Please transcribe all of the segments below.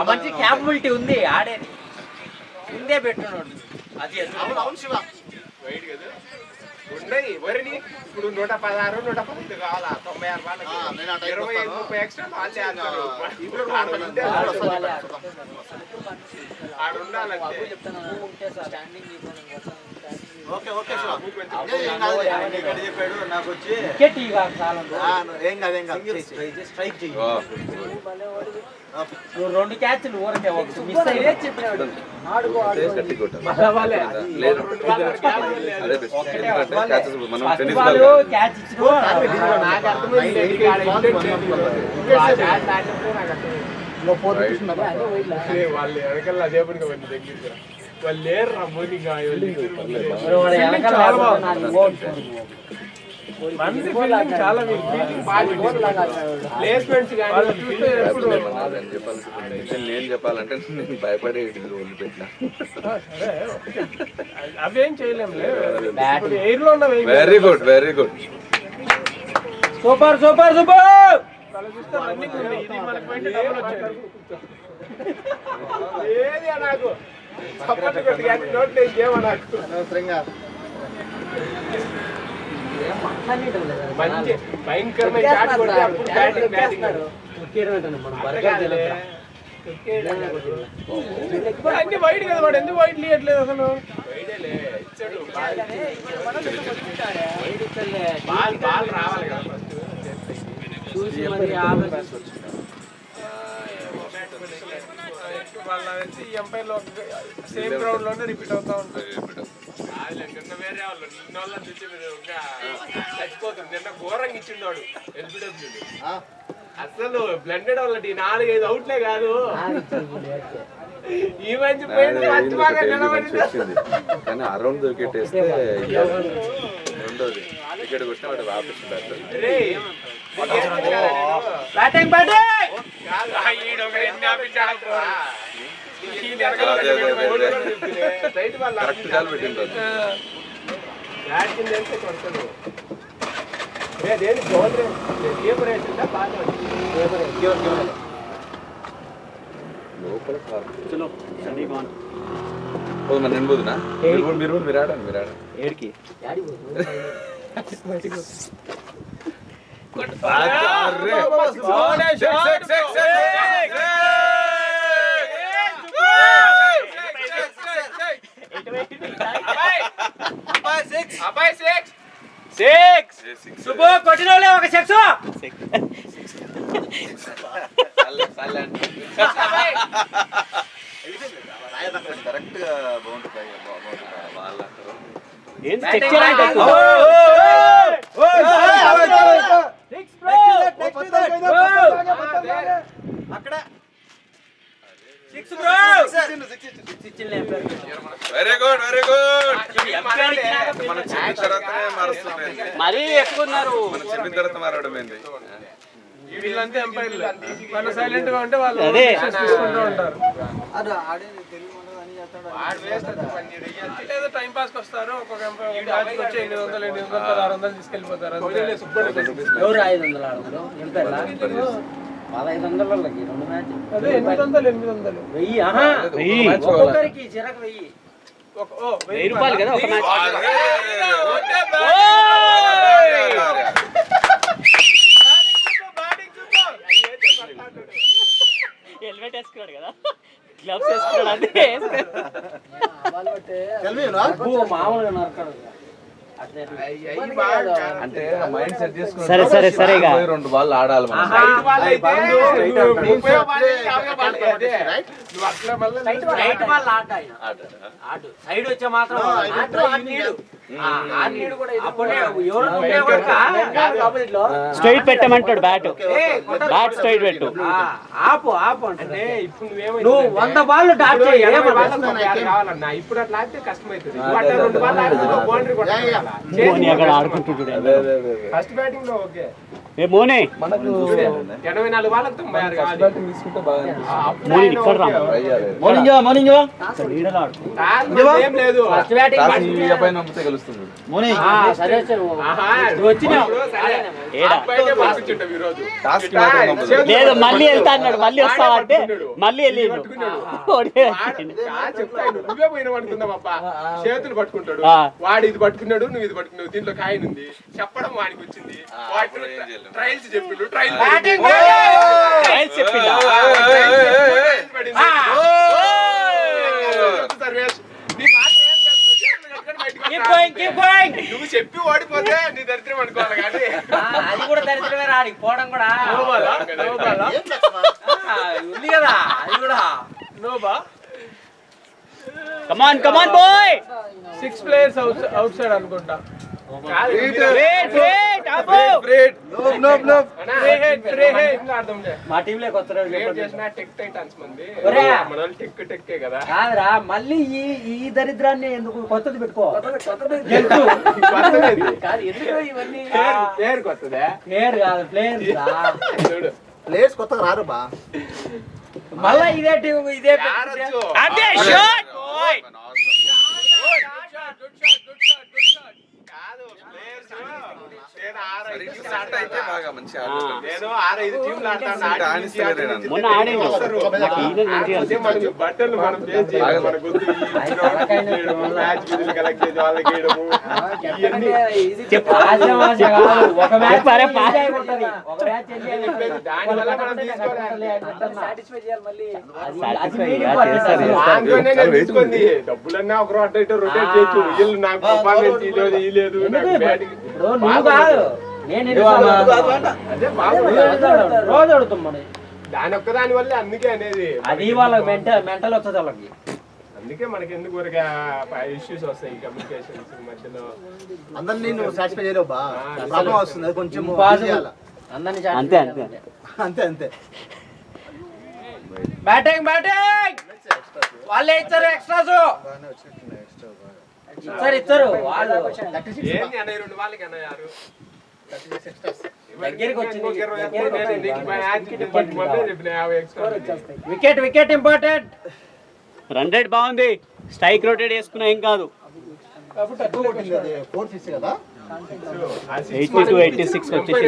మంచి క్యాపబిలిటీ ఉంది ఆడేది ముందే పెట్టున్నాడు అది ఉన్నాయి వరిని ఇప్పుడు 116 115 కావాలా 96 వాళ్ళకి 20-30 ఎక్స్ట్రా వాళ్ళే ఆడ ఉండాలంటే ఓకే ఓకే చెప్పాడు నాకు వచ్చి ఏం కాదు స్ట్రైక్ చెయ్యి నువ్వు 2 క్యాచ్లు ఊరకే ఒకటి మిస్ అయ్యే చెప్పినాడు క్యాచ్ ఇచ్చిన వాళ్ళు వెనకల్లా చేపడిగా వెళ్ళి దగ్గర వాళ్ళు లేరు చాలా ప్లేస్మెంట్స్ నేను చెప్పాలంటే నేను భయపడే వదిలిపెట్టినా అవేం చేయలేము ఎయిర్ లో ఉన్నవి very good very good super super super ఏది నాకు నోట్ ఏమో నాకు మంచి భయంకరమైన అన్ని వైట్ కదా వాడు ఎందుకు వైట్ లేయట్లేదు అసలు బాల్ రావాలి కదా వాళ్ళ ఎంపైర్ లో సేమ్ గ్రౌండ్ లోనే రిపీట్ అవుతా ఉంటాయి నిన్న వేరే వాళ్ళు నిన్న వాళ్ళని తెచ్చి చచ్చిపోతుంది నిన్న ఘోరంగా ఇచ్చిండోడు ఎల్బిడబ్ల్యూ అసలు బ్లెండెడ్ వాళ్ళకి 4-5 అవుట్లే కాదు ఈ మంచి కానీ అరౌండ్ వికెట్ వేస్తే రెండోది వికెట్ కొట్టిన వాడు ఆపిస్తున్నాడు నేను పోదునా మీరు ఆడండి ఏడికి కొట్టినోళ్ళే ఒక సెక్స్ కరెక్ట్ గా బాగుంటుంది వెరీ గుడ్ వెరీ గుడ్ మరీ ఎక్కువ ఉన్నారు చెప్పిన తర్వాత మారడమైంది వీళ్ళంతా ఎంపైర్లు మన సైలెంట్ గా ఉంటే వాళ్ళు తీసుకుంటూ ఉంటారు ఏదో టైం పాస్ కి వస్తారు ఒక్కొక్క మ్యాచ్ వచ్చి 800 తీసుకెళ్ళిపోతారు 1000 రూపాయలు కదా ఒక మ్యాచ్ హెల్మెట్ వేసుకున్నాడు కదా గ్లవ్స్ వేసుకున్నాడు అంటే మామూలుగా నరకడు అంటే మైండ్ సెట్ చేసుకుని సరే సరే సరే 2 బాల్ ఆడాలి సైడ్ వచ్చే మాత్రం స్ట్రైట్ పెట్టమంటాడు బ్యాట్ స్ట్రైట్ పెట్టు ఆపు ఆపు అంటే ఇప్పుడు నువ్వు 100 బాల్ డాట్ కావాలన్నా ఇప్పుడు అట్లా ఆడితే కష్టమవుతుంది అక్కడ ఆడుకుంటుండే అదే ఫస్ట్ బ్యాటింగ్ లో ఓకే ఏ మోనే మనకు 84 వాళ్ళకి 96 కావాలి. బ్యాటింగ్ తీసుకుంటే బాగా అనిపిస్తుంది. మోని ఇక్కడ రా ట్రై చేయాలి. మార్నింగ్ టాస్ ఏం లేదు. టాస్ ఈ పైన అమ్మితే గెలుస్తుంది. ఆహా, వచ్చినావు. ఇప్పుడు సరే. ఏడా? అబ్బాయినే పంపించుంటాం ఈ రోజు. టాస్ కి మాత్రం నమ్మదు. చేతులు లేదు మళ్ళీ వెళ్తా అన్నాడు, మళ్ళీ వస్తావా అంటే మళ్ళీ వెళ్ళి పట్టుకున్నాడు. చెప్తాను నువ్వే పోయిన పడుతున్నావు అబ్బా. చేతులు పట్టుకుంటాడు ఆ. వాడు ఇది పట్టుకున్నాడు, నువ్వు ఇది పట్టుకున్నావు, దీంట్లో కాయన్ ఉంది చెప్పడం వాడికి వచ్చింది. ట్రయల్స్ చెప్పిండు, ట్రయల్ చెప్పిండా సర్వేష్ నీ పాత్ర ఏం లేదు, నువ్వు చేతులు కట్టుకొని బయటకు వస్తా. నువ్వు చెప్పి ఓడిపోతే నీ దరిద్రం అనుకోవాలి కానీ అది కూడా దరిద్రమే రాడికి పోవడం కూడా నోబాలా? నోబాలా? ఉంది కదా అది కూడా నోబా come on come on boy 6 players outside అనుకుంటా. కాదు, మా టీమ్ లోకి వస్తారు కాదురా మళ్ళీ ఈ దరిద్రాన్ని ఎందుకు కొత్తది పెట్టుకో ఇవన్నీ పేరు కొత్తదే ప్లేయర్ కాదు ప్లేయర్ చూడు. ప్లేయర్స్ కొత్తగా రారు బా మళ్ళా ఇదే టీం ఇదే ఆడొచ్చు. అదే షాట్ బాయ్ కాదు, players నేను స్టార్ట్ అయితే బాగా మంచి ఆడుతుంది. నేను 6-5 టీంలు ఆడతాను. ఆడిస్తలేడు. మొన్న ఆడిండు నాకు ఈయన మంచిగా మనకి బట్టలు మనం చేసి చేయాలి. మన గొంతు మ్యాచ్ విధులు కలెక్ట్ చేసి వాళ్ళకి వేయడము ఇవన్నీ దానివల్ల మనం తీసుకోవాలి. దాంతోనే నేను తీసుకుంది. డబ్బులన్నా ఒకరు అటు ఇటు రొటేట్ చేయొచ్చు. వీళ్ళు నాకు పర్ఫార్మెన్స్ ఇలేదు ఈ లేదు నాకు బ్యాటింగ్ అదే బాగుంది. రోజు అడుగుతాం దాని ఒక్కదాని వల్లే అందుకే అనేది అది వాళ్ళకి మెంటల్ వస్తుంది వాళ్ళకి అందుకే మనకి ఎందుకు ఇష్యూస్ వస్తాయి కమ్యూనికేషన్స్ మధ్యలో. అందరినీ నువ్వు సాటిస్ఫై చేయలేవు బా ప్రాబ్లం వస్తుంది అది కొంచెం అందరినీ అంతే అంతే అంతే అంతే బ్యాటింగ్ బ్యాటింగ్ వాళ్ళే ఇచ్చారు ఎక్స్ట్రాస్ ఇచ్చారు వాళ్ళు ఏంది అన్నయ్య 2 వాళ్ళకి అన్నయ్యారు దగ్గరికి వచ్చింది. Wicket wicket important run rate బాగుంది, స్ట్రైక్ రొటేట్ చేసుకున్నా ఏం కాదు. 450 కదా 82 86 వచ్చేసి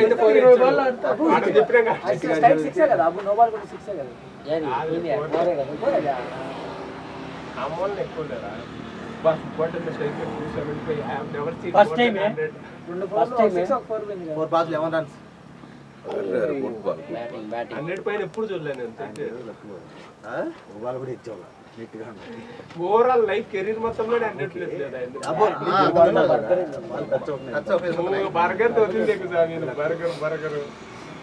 first time 4 balls 11 runs football batting batting 100 పైన ఎప్పుడు చూడలేదు వాళ్ళు కూడా ఇచ్చావు నీట్గా ఓవరాల్ లైఫ్ కెరీర్ మొత్తంలో 100 ప్లేస్ లేదా బర్గర్ తో వదిలి బర్గర్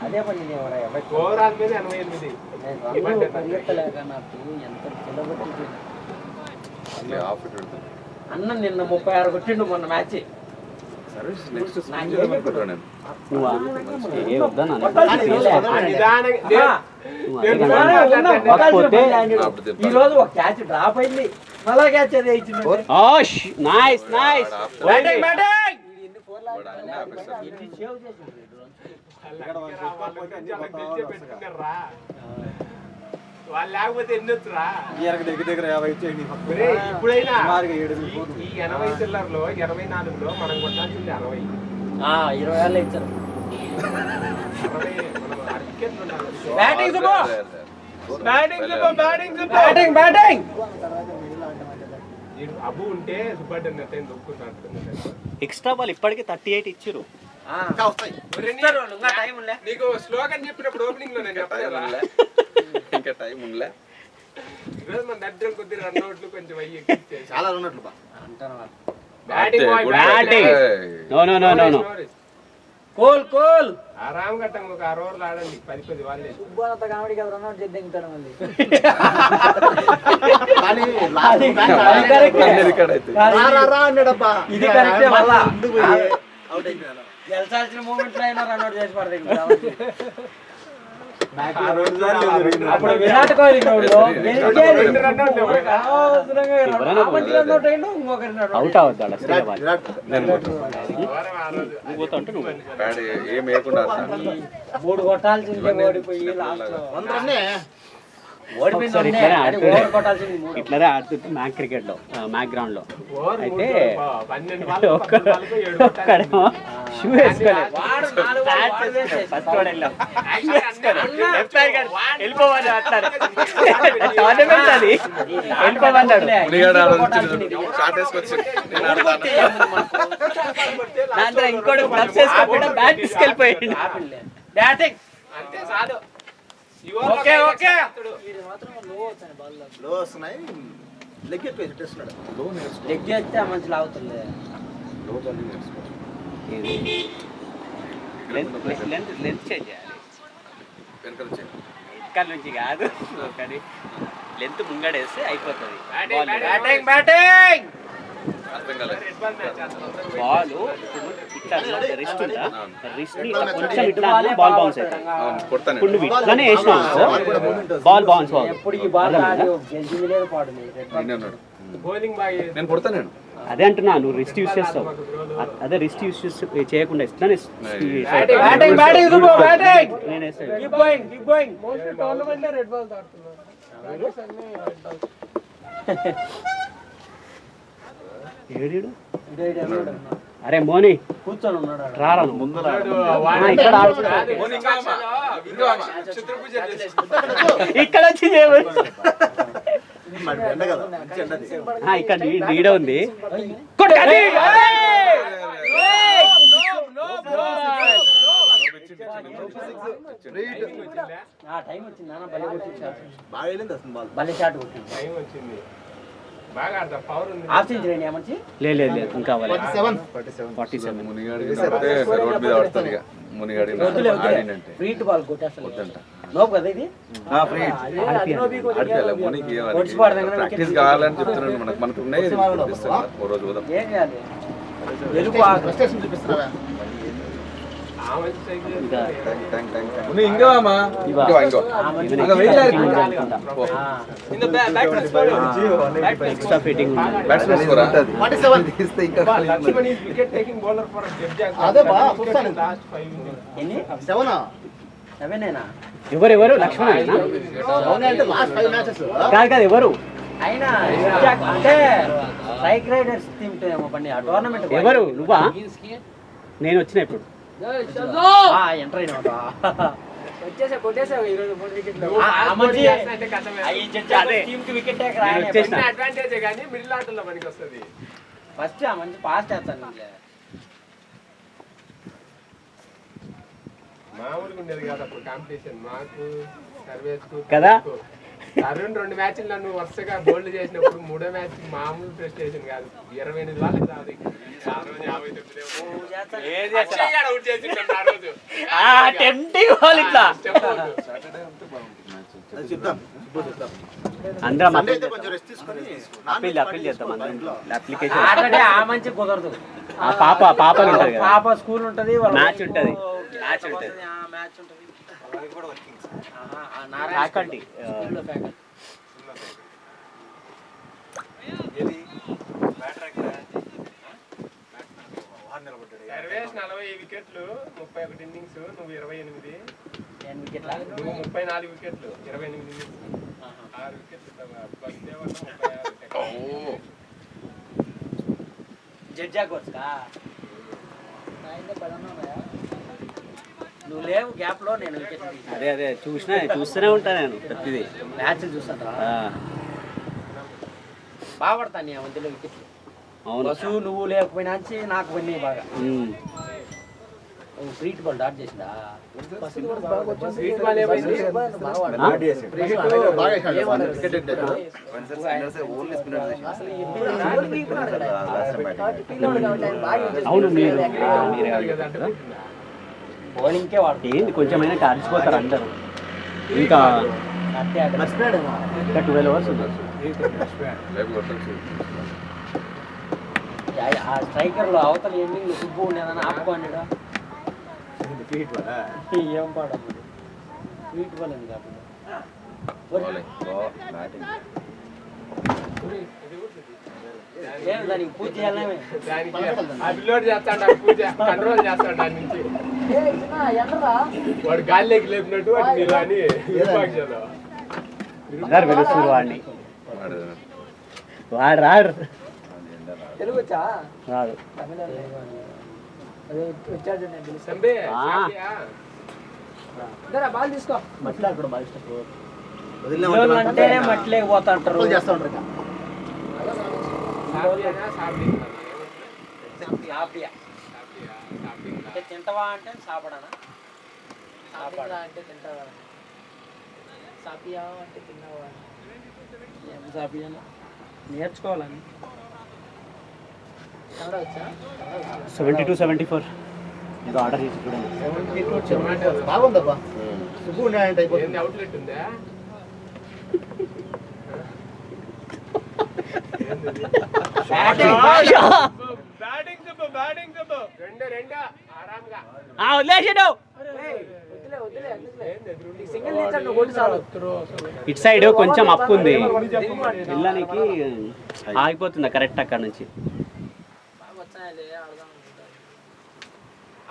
అదే పని ఓవరాల్ మీద 88 పరిగెత్తలేక నాకు ఎంత చిల్లబట్టి ఆఫ్ ఇట్ ఉంటుంది. అన్న నిన్న 36 కొట్టిండు మొన్న మ్యాచ్ సర్వీస్ నెక్స్ట్ స్వింగ్ చేయాలనుకుంటున్నాను నేను. ఈ రోజు ఒక క్యాచ్ డ్రాప్ అయింది మళ్ళా క్యాచ్ అదే ఇచ్చిండు నైస్ నైస్ బ్యాటింగ్ బ్యాటింగ్ వాడు అన్నీ ఆపేస్తాడు. ఇది సేవ్ చేసిండు వాళ్ళు లేకపోతే ఎన్నొచ్చురా దగ్గర 50 ఇచ్చేయండి ఇప్పుడైనా ఈ 80 చిల్లర్లో 84లో మనం కొట్టాల్సింది 60 20 ఏళ్ళు ఇచ్చారు 60 మనం అరికెట్లు ఉండాలి. Batting Subbu batting batting batting అబ్బు ఉంటే సుబ్బడ్డ నెట్ దొక్కుతున్నాడు. ఎక్స్ట్రా బాల్ ఇప్పటికి 38 ఇచ్చిరు. నీకు స్లోగన్ చెప్పినప్పుడు ఓపెనింగ్ లో నేను చెప్పలేదా ఇంకా టైం ఉండలే. ఈరోజు మన దగ్గర కొద్ది రన్ అవుట్లు కొంచెం అయ్యి చాలా ఉన్నట్లు బా batting batting no no no no no కోల్ కోల్ ఆరాం గట్టం ఒక 6 ఓవర్లు ఆడండి 10 వాళ్ళే సుబ్బనంత కామెడీ కదా రన్ అవుట్ చేద్దాం మళ్ళీ కానీ అన్ని రికార్డ్ అవుతుంది. రా అన్నాడబ్బా ఇది కరెక్టే మళ్ళా అవుట్ అయిపోయాను గెలిచాల్సిన మూమెంట్ లో అయినా రన్ అవుట్ చేసి పడదు అప్పుడు విరాట్ కోహ్లీ గ్రౌండ్ లో అవుట్ అవుతాడు ఏం వేయకుండా 3 కొట్టాల్సిందే ఓడిపోయి లాస్ట్ ఇట్లనే ఆడుతుంటే మ్యాక్ క్రికెట్ లో మ్యాక్ గ్రౌండ్ లో అయితే ఒక్కడేమో షూ వేసుకోలేదు వెళ్ళిపోమని అంటారు టోర్నమెంట్ అది వెళ్ళిపోమన్నాడు దాంట్లో ఇంకోటి క్లబ్స్ వేసుకోకుండా బ్యాట్ తీసుకెళ్ళిపోయాడు బ్యాటింగ్ అంతే చాలు ఓకే ఓకే లో వస్తున్నాయి లెగ్ ఎక్కువ చేస్తున్నాడు లెగ్ చేస్తే మంచి లాగుతుంది లెంత్ చేంజ్ చేయాలి ఇక్కడ నుంచి కాదు కానీ లెంత్ ముంగడేస్తే అయిపోతుంది బ్యాటింగ్ బ్యాటింగ్ బాల్ ఇట్లా రిస్ట్ ఉందా రిస్ట్ ని కొంచెం ఇట్లా బాల్ బౌన్స్ అవుతుంది ఇప్పుడు నువ్వు ఇట్లానే వేసినావు బాల్ బౌన్స్ ఎప్పుడు ఈ బాల్ నేను కొడతాను అదే అంటున్నా నువ్వు రిస్ట్ యూస్ చేస్తావు అదే రిస్ట్ యూస్ చేయకుండా ఇట్లానే నేను ఏడు అరే మోని కూర్చొని ఉన్నాడు రారా ఇక్కడ వచ్చి ఇక్కడ నీడ ఉంది లేదు ఇంకా ప్రాక్టీస్ కావాలని చెప్తున్నాను మనకు ఉన్నాయి రోజు ఎవరు లక్ష్మణ కాదు ఎవరు అయినా అంటే సైక్ రైడర్స్ టోర్నమెంట్ ఎవరు నువ్వా నేను వచ్చిన ఇప్పుడు ఎంటర్ అయినా ఫస్ట్ మంచి పాస్ చేస్తాను మామూలుగా ఉండేది కాదు అప్పుడు కాంపిటీషన్ మాకు కదా అరుణ్ 2 మ్యాచ్లు నన్ను వరుసగా బోల్డ్ చేసినప్పుడు 3వ మ్యాచ్ మామూలు ప్రెస్టేషన్ కాదు 28 వాళ్ళకి రాదు మంచి కుదరదు పాప ఉంటది పాప స్కూల్ ఉంటది మ్యాచ్ ఉంటది ఫ్యాకల్టీ సర్వేష్ 40 వికెట్లు 31 ఇన్నింగ్స్ నువ్వు 28 నువ్వు 34 వికెట్లు 28 ఇన్నింగ్స్ 6 వికెట్లు జడ్జా కోచ్ నువ్వు లేవు గ్యాప్ లో నేను అదే చూస్తూనే ఉంటాను నేను ప్రతిదీ మ్యాచ్ చూస్తాను బాగా పడతాను నీ మధ్యలో వికెట్లు అవును నువ్వు లేకపోయినా నాకు పని బాగా ఫ్రీట్ బాల్ డాట్ చేసిందా అవును మీరు బౌలింగ్కే వాడు ఏంది కొంచెమైనా కాల్చిపోతారు అందరు ఇంకా 12 అవర్స్ ఆ స్ట్రైకర్ లో అవతల ఎండింగ్ సుబ్బు ఉండేదని ఆపుకోండి ఏం పాడదు స్వీట్ బాల్ అని కాకుండా దానికి పూజ చేయాలనే దానికి అప్లోడ్ చేస్తాడు పూజ కంట్రోల్ చేస్తాడు దాని నుంచి వాడు గాలిలోకి లేపినట్టు వాడు మీరు అని విరూపాక్షలో. అందరు పిలుస్తారు వాడిని. వాడు రాడు. తెలుగు వచ్చా రాదు. అదే వచ్చాడు నేను పిలుస్తాను. సంబే, ఆ. సాకియా? బాల్ తీసుకో. మట్టిలో అక్కడ బాగా ఇష్టం అంటేనే మట్టిలోకి పోతా అంటారు. చేస్తూ ఉంటారు ఇంకా. సాకియానా, సాపియా? సాపియా. అంటే తింటావా అంటే సాపడానా? సాపడా అంటే తింటావా? సాపియా అంటే తిన్నావా? ఏం సాపియానా? నేర్చుకోవాలని. 72-74 ఏదో ఆర్డర్ చేసి చూడండి. బాగుందబ్బా. సుబ్బు ఉన్నాయంటే ఏంది అయిపోతుంది. అవుట్లెట్ ఉందా? బ్యాటింగ్ చెప్పు, బ్యాటింగ్ చెప్పు. రెండు ఆరాంగా. వదిలేసాడు. సింగిల్ నేచర్ నువ్వు కొట్టి చాలు. ఇటు సైడ్ కొంచెం అప్పు ఉంది, వెళ్ళడానికి ఆగిపోతుంది కరెక్ట్ అక్కడ నుంచి.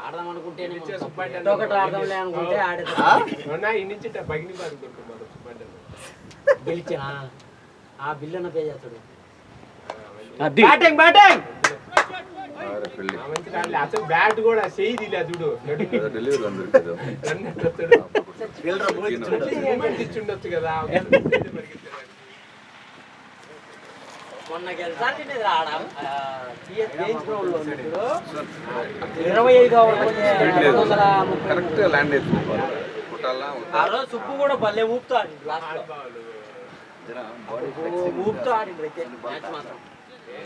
ఆడదాం అనుకుంటే ఇచ్చే సుబ్బాయి ఒకటి ఆడదాంలే అనుకుంటే ఆడేదా మొన్న ఈ నుంచి బగిని పాడుకుంటున్నారు సుబ్బాయి. గెలిచా ఆ బిల్లు అన్న పే చేస్తాడు. అది బ్యాటింగ్ బ్యాటింగ్ ఆ మంచి రాలే. అసలు బ్యాట్ కూడా చేయి చూడు డెలివరీ అందరికి రన్ ఎట్టొస్తాడు. వీళ్ళరా మూవీ చూడండి. మూమెంట్ ఇచ్చిండొచ్చు కదా. మొన్న గెలిచారు ఆడ గేజ్ గ్రౌండ్ లో 25 ఓవర్లు కరెక్ట్ ల్యాండ్ అయిపోవాలి పుట్టాలా ఆ రోజు సుబ్బు కూడా భలే ఊపుతూ ఆడిండు లాస్ట్ లో. ఊపుతూ ఆడిండు మ్యాచ్ మాత్రం.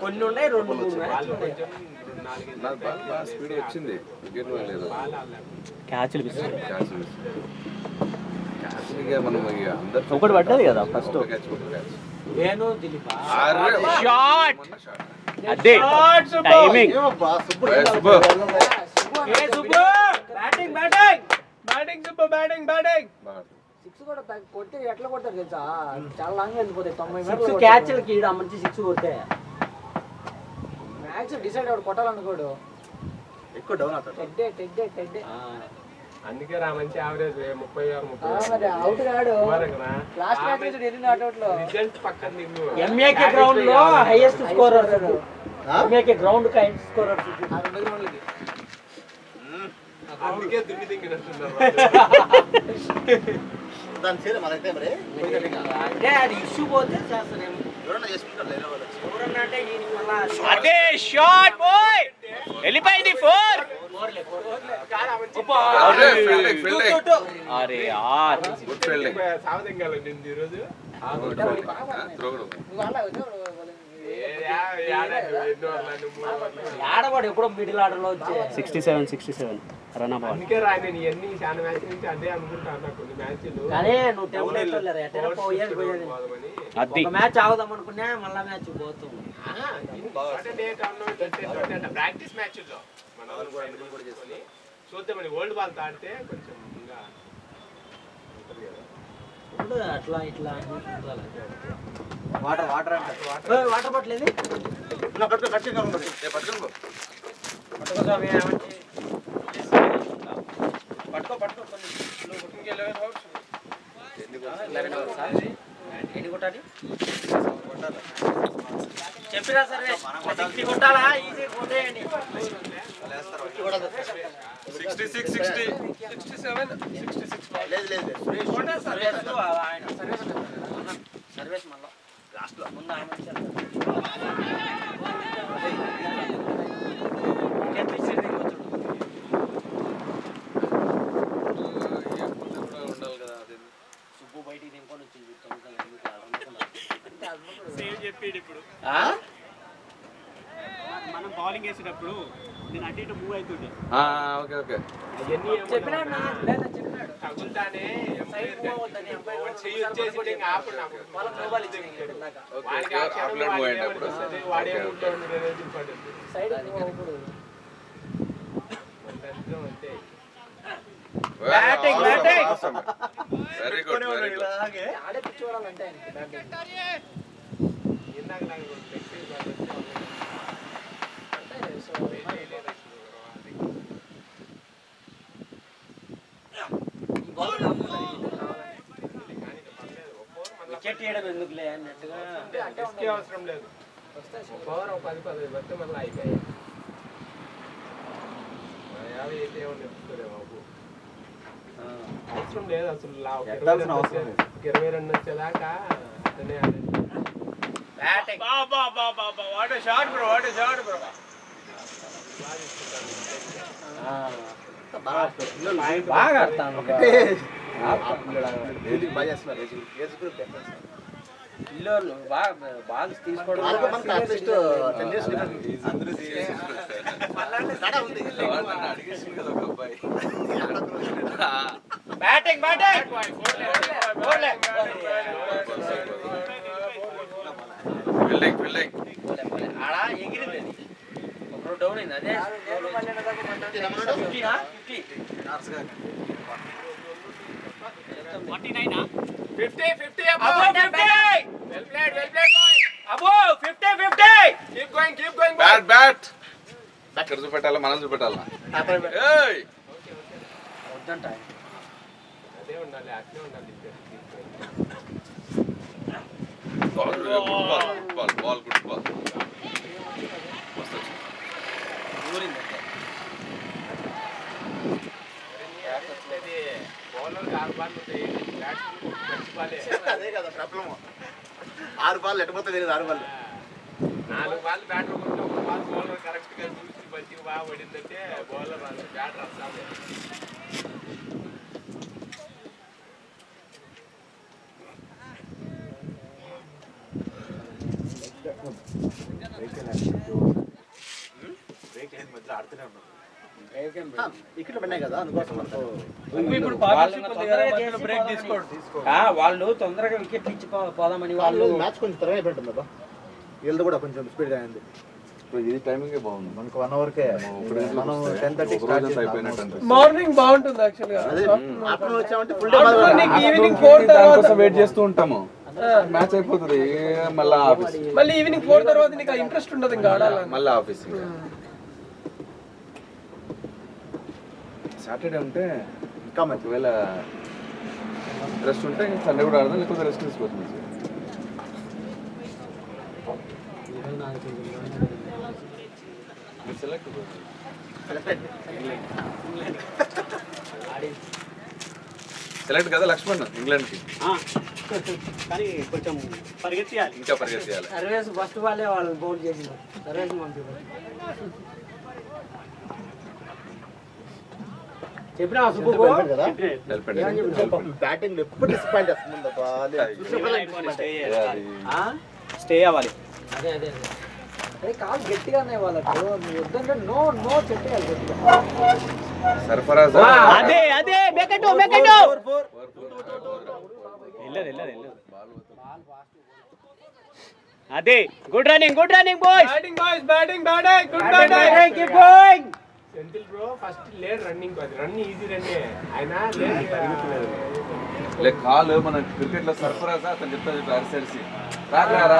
కొన్ని ఉన్నాయి 2-3 మ్యాచ్లు ఉన్నాయి. నాకు బాగా స్పీడ్ వచ్చింది వికెట్ లేదు క్యాచ్లు పిస్తారు. క్యాచ్ మనం అందరు ఒకటి పడ్డది కదా ఫస్ట్. క్యాచ్ వేణు దిలీప షాట్ అదే టైమింగ్. ఏమబ్బా Subbu Subbu. Subbu batting batting batting చెప్పు, బ్యాటింగ్ బ్యాటింగ్. సిక్స్ కూడా కొట్టి ఎట్లా కొడతారు తెలుసా? చాలా లాంగ్ వెళ్ళిపోతాయి 90 మీటర్లు. క్యాచ్లకి ఈడ మంచి 6 కొడితే మ్యాచ్ డిసైడ్ అవ్వడు కొట్టాలనుకోడు. ఎక్కువ డౌన్ అవుతాడు. టెడ్డే అందుకే రా మంచి యావరేజ్ 36-30. మరి అవుట్ కాడు. లాస్ట్ మ్యాచ్ నుంచి ఎన్ని అవుట్ లో రిజల్ట్ పక్కన నిన్ను ఎంఏకే గ్రౌండ్ లో హైయెస్ట్ స్కోరర్. ఎంఏకే గ్రౌండ్ కి హైయెస్ట్ స్కోరర్. అందుకే దుమ్మి దింగినట్టున్నారు. దాని చేయాలి మనైతే మరి అంటే అది ఇష్యూ పోతే చేస్తానేమో. ఎవరన్నా చేసుకుంటారు లేదా వాళ్ళు. ఎవరన్నా అంటే ఈయన మళ్ళా అదే షాట్ బాయ్ వెళ్ళిపోయింది 4. అరే యార్ గుడ్ ఫీల్డింగ్ సావదింగాల నింది ఈరోజు. ఆడవాడు ఎప్పుడో మిడిల్ ఆర్డర్ లో వచ్చే 67 రన్ బాల్. అందుకే రా నేను ఇవన్నీ చాలా మ్యాచ్ నుంచి అదే అనుకుంటాను. కొన్ని మ్యాచ్లు కానీ నువ్వు టెంపరేచర్ అది ఒక మ్యాచ్ ఆగుదాం అనుకున్నా మళ్ళా మ్యాచ్ పోతాం. ప్రాక్టీస్ మ్యాచ్ల్లో చూద్దామని వరల్డ్ బాల్ ఆడితే కొంచెం ఇంకా ఇప్పుడు అట్లా ఇట్లా వాటర్ వాటర్ అంటే వాటర్ పట్టలేదు కట్టిగా ఉంటుంది. ఎన్ని కొట్టాలి చెప్పిరా సరే. 60 కొట్టాలా? ఈజీ కొట్టేయండి. 66 లేదు లేదు సర్వేస్ మళ్ళా లాస్ట్ లో ముందు ఆయన సుబ్బు బయటికి దింకొని వచ్చింది. ఇప్పుడు మనం బౌలింగ్ వేసేటప్పుడు నేను అటు ఇటు మూవ్ అవుతుండే. ఓకే ఓకే అవన్నీ చెప్పినాడు నా లేదా చెప్పినాడు తగులుతానే సైడ్ మూవ్ అవుతుంది. చెయ్యి వచ్చేసి ఇంకా ఆపు నాకు. వాళ్ళ మొబైల్ ఇచ్చింది ఇందాక వాడికి ఆ క్షణంలో ఆఫ్లైన్ మూవ్ వాడికి అయినప్పుడు ఏమనిపిస్తుంది? వాడే ఉంటాడు అనేది ఇంపార్టెంట్. సైడ్ మూవ్ అవుతుంది. అంతే. Batting, batting. ఆడే పిచ్చి వాడాలంటే ఆయనకి బ్యాటింగ్. ఇందాక నాకు టెక్నిక్ బాగా అంటే సో ఈ బాల్ కావాలి. వికెట్ చేయడం ఎందుకులే అన్నట్టుగా రిస్క్ అవసరం లేదు. ఓవర్ 10-15 పడితే మళ్ళీ అయిపోయాయి. 50 అయితే ఏమన్నా చెప్తారే బాబు. అవసరం లేదు అసలు. 20 రన్ వచ్చేదాకా అతనే ఆడేది. What a shot bro, what a shot bro. బాగా ఆడతాను. బాగా చేస్తున్నారు ఏజ్ గ్రూప్ పిల్లోళ్ళు బాగా బాల్స్ తీసుకోవడం అట్లీస్ట్ 10 years అందరూ బ్యాటింగ్ బ్యాటింగ్ ఫీల్డింగ్ ఆడ ఎగిరింది అది. ఒకరు డౌన్ అయింది. అదే 50 above 50. Well played boy. above 50. Keep going bat ఇక్కడ చూపెట్టాలా మనం చూపెట్టాలా ఏయ్ వద్దంట ఆయన. అదే ఉండాలి, అట్లే ఉండాలి. బాల్ గుడ్ బాల్ మస్తు వచ్చింది. ఊరింది అంతే. బౌలర్ 6 బాల్ ఉంటాయి, బ్యాట్స్మెన్ మంచి బాలే. అదే కదా ప్రాబ్లం. 6 బాల్ ఎట్టపోతే తెలియదు. 6 బాల్ 4 బాల్ బ్యాటర్ ఉంటే 1 బాల్ బౌలర్ కరెక్ట్ గా చూసి మంచిగా బాగా పడిందంటే బౌలర్ బ్యాటర్ వస్తాడు. ఇక్కడ పడినాయి కదా అందుకోసం వాళ్ళు తొందరగా వికెట్లు ఇచ్చి పోదామని వాళ్ళు వాళ్ళు మ్యాచ్ కొంచెం త్వరగా అయిపోయింది అబ్బా. వీళ్ళది కూడా కొంచెం స్పీడ్ గా అయింది. ఇప్పుడు ఇది టైమింగ్ బాగుంది. మనకు 1 hour కే మనం 10:30 స్టార్ట్ చేసి అయిపోయినట్టు అనిపిస్తుంది. మార్నింగ్ బాగుంటుంది యాక్చువల్ గా. అదే ఆఫ్టర్నూన్ వచ్చామంటే ఫుల్ డే బాగా ఈవినింగ్ 4 దానికోసం వెయిట్ చేస్తూ ఉంటాము. మ్యాచ్ అయిపోతుంది మళ్ళీ ఆఫీస్, మళ్ళీ ఈవినింగ్ 4 తర్వాత నీకు ఇంట్రెస్ట్ ఉండదు ఇంకా ఆడాలని. మళ్ళీ ఆఫీస్. సాటర్డే ఉంటే ఇంకా మంచి. ఒకవేళ రెస్ట్ ఉంటే సండే కూడా ఆడదాం, లేకపోతే రెస్ట్ తీసుకోవచ్చు. సెలెక్ట్ కదా లక్ష్మణ్ ఇంగ్లాండ్కి. కానీ కొంచెం పరిగెత్తియాలి, ఇంకా పరిగెత్తియాలి. సర్వేస్ ఫస్ట్ వాళ్ళే వాళ్ళు బౌల్ చేసిన సర్వేస్ పంపించారు. చెప్పినా సుబ్బు కదా బ్యాటింగ్ ఎప్పుడు డిసప్పాయింట్ చేస్తుంది అబ్బా. స్టే అవ్వాలి. అదే అదే అదే అదే కాదు గట్టిగానే వాళ్ళకు నువ్వు వద్దంటే నో నో చెప్పేయాలి గట్టిగా. సర్ఫరాజ్ అదే అదే మెకటో మెకటో అదే good running boys. Batting good batting keep going. సెంటిల్ బ్రో ఫస్ట్ లేడ్ రన్నింగ్ రన్ ఈజీ రన్నే ఆయన లే కాల్ మన క్రికెట్ లో సర్ఫరాజ్ అతను చెప్తాను అరిసరిసి రాకరా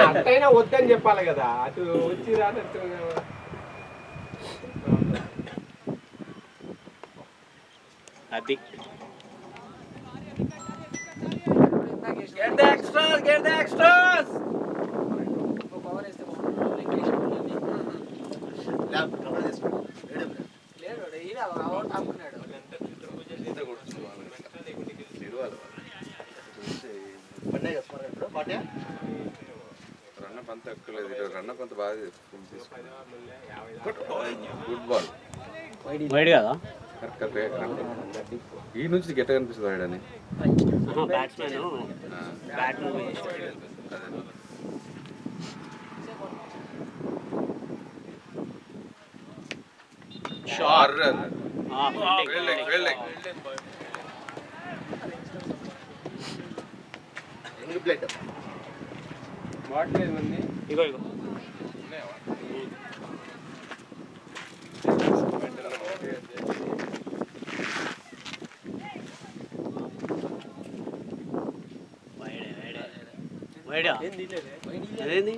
అట్టైనా వద్దని చెప్పాలి కదా, అటు వచ్చి రానట్టు. అది Get the extras. పవర్ వేస్తే బాగుంటుంది. లేడు ఈయన అవుట్ ఆపుకున్నాడు. పడినాయి కదా స్మరణ ఇప్పుడు బాటే రన్ పంత ఎక్కలేదు, రన్ పంత బాగా గుడ్ బాల్ వైడ్ కదా కరెక్ట్. ఈ నుంచి గట్టిగా అనిపిస్తుంది వాడని బ్యాట్స్మెన్ బ్యాట్ షార్ యంగ్ ప్లేట్ బాటిల్ ఉంది. ఇగో వైడా అదేంది